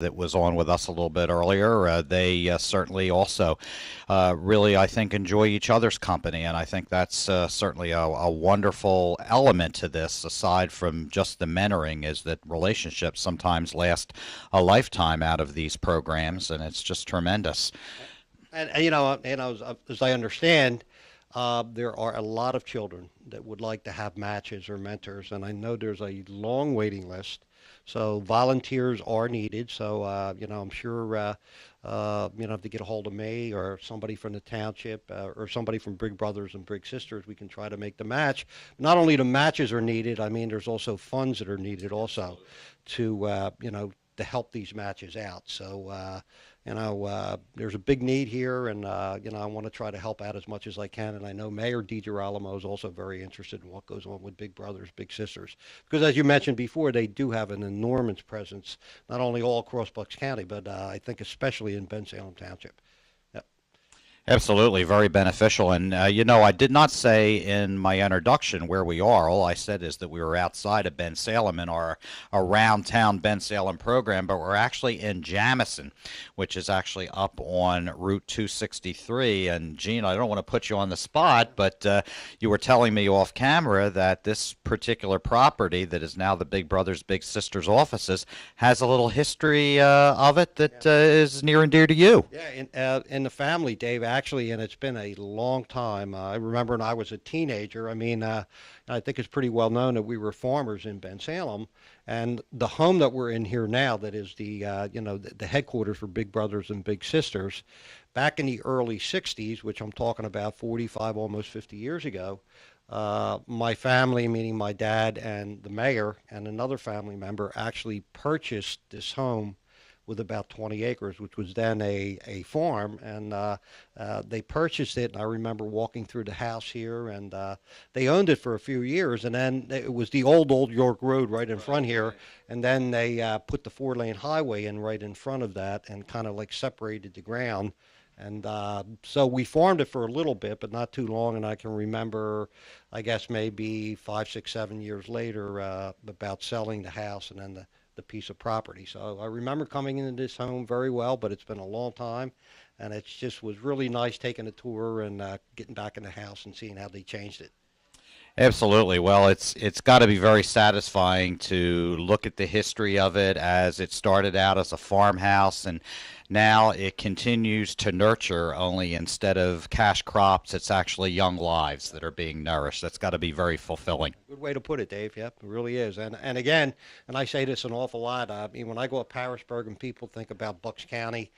that was on with us a little bit earlier. They certainly also really, I think, enjoy each other's company, and I think that's certainly a wonderful element to this, aside from just the mentoring, is that relationships sometimes last a lifetime out of these programs, and it's just tremendous. As I understand, there are a lot of children that would like to have matches or mentors, and I know there's a long waiting list. So volunteers are needed. So I'm sure if they get a hold of me or somebody from the township or somebody from Big Brothers and Big Sisters, we can try to make the match. Not only the matches are needed, I mean, there's also funds that are needed also to help these matches out. So there's a big need here, and I want to try to help out as much as I can. And I know Mayor DiGirolamo is also very interested in what goes on with Big Brothers, Big Sisters, because as you mentioned before, they do have an enormous presence, not only all across Bucks County, but I think especially in Bensalem Township. Yep. Absolutely, very beneficial. And, I did not say in my introduction where we are. All I said is that we were outside of Bensalem in our around town Bensalem program, but we're actually in Jamison, which is actually up on Route 263. And, Gene, I don't want to put you on the spot, but you were telling me off camera that this particular property that is now the Big Brothers Big Sisters offices has a little history of it that is near and dear to you. Yeah, in the family, Dave, actually, and it's been a long time. I remember when I was a teenager. I mean, I think it's pretty well known that we were farmers in Bensalem, and the home that we're in here now, that is the headquarters for Big Brothers and Big Sisters, back in the early '60s, which I'm talking about 45, almost 50 years ago. My family, meaning my dad and the mayor and another family member, actually purchased this home with about 20 acres, which was then a farm. And they purchased it. And I remember walking through the house here, and they owned it for a few years. And then it was the old York Road right in front here. And then they put the 4-lane highway in right in front of that and kind of like separated the ground. And so we farmed it for a little bit, but not too long. And I can remember, I guess maybe 5, 6, 7 years later, about selling the house and then the piece of property. So I remember coming into this home very well, but it's been a long time. And it just was really nice taking a tour and getting back in the house and seeing how they changed it. Absolutely. Well, it's got to be very satisfying to look at the history of it, as it started out as a farmhouse, and now it continues to nurture, only instead of cash crops, it's actually young lives that are being nourished. That's got to be very fulfilling. Good way to put it, Dave. Yep, it really is. And again, and I say this an awful lot. I mean, when I go to Harrisburg and people think about Bucks County,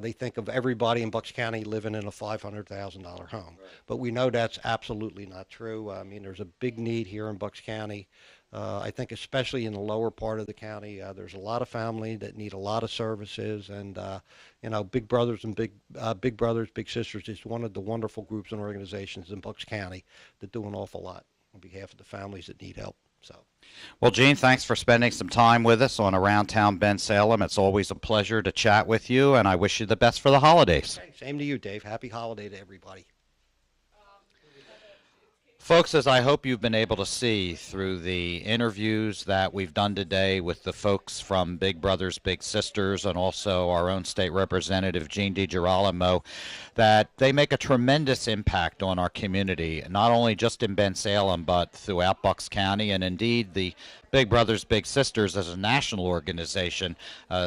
they think of everybody in Bucks County living in a $500,000 home. Right. But we know that's absolutely not true. I mean, there's a big need here in Bucks County. I think especially in the lower part of the county, there's a lot of family that need a lot of services, and Big Brothers and Big Brothers, Big Sisters is one of the wonderful groups and organizations in Bucks County that do an awful lot on behalf of the families that need help. So, well, Gene, thanks for spending some time with us on Around Town Bensalem. It's always a pleasure to chat with you, and I wish you the best for the holidays. Okay, same to you, Dave. Happy holiday to everybody. Folks, as I hope you've been able to see through the interviews that we've done today with the folks from Big Brothers Big Sisters and also our own state representative, Gene DiGirolamo, that they make a tremendous impact on our community, not only just in Bensalem, but throughout Bucks County. And indeed, the Big Brothers Big Sisters as a national organization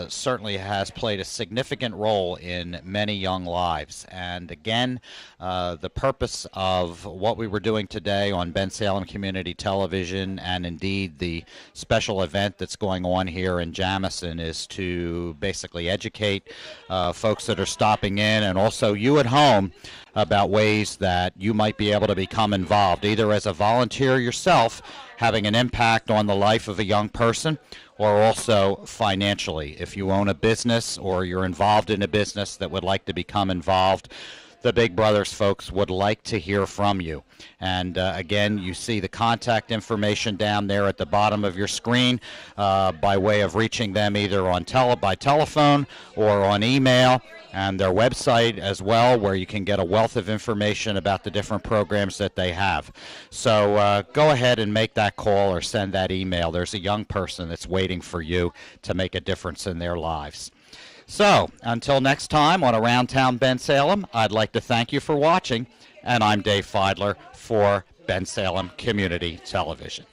certainly has played a significant role in many young lives. And again, the purpose of what we were doing today on Bensalem Community Television, and indeed the special event that's going on here in Jamison, is to basically educate folks that are stopping in, and also you at home, about ways that you might be able to become involved, either as a volunteer yourself, having an impact on the life of a young person, or also financially. If you own a business or you're involved in a business that would like to become involved, the Big Brothers folks would like to hear from you. And again, you see the contact information down there at the bottom of your screen by way of reaching them either on by telephone or on email, and their website as well, where you can get a wealth of information about the different programs that they have. So go ahead and make that call or send that email. There's a young person that's waiting for you to make a difference in their lives. So until next time on Around Town Bensalem, I'd like to thank you for watching, and I'm Dave Feidler for Bensalem Community Television.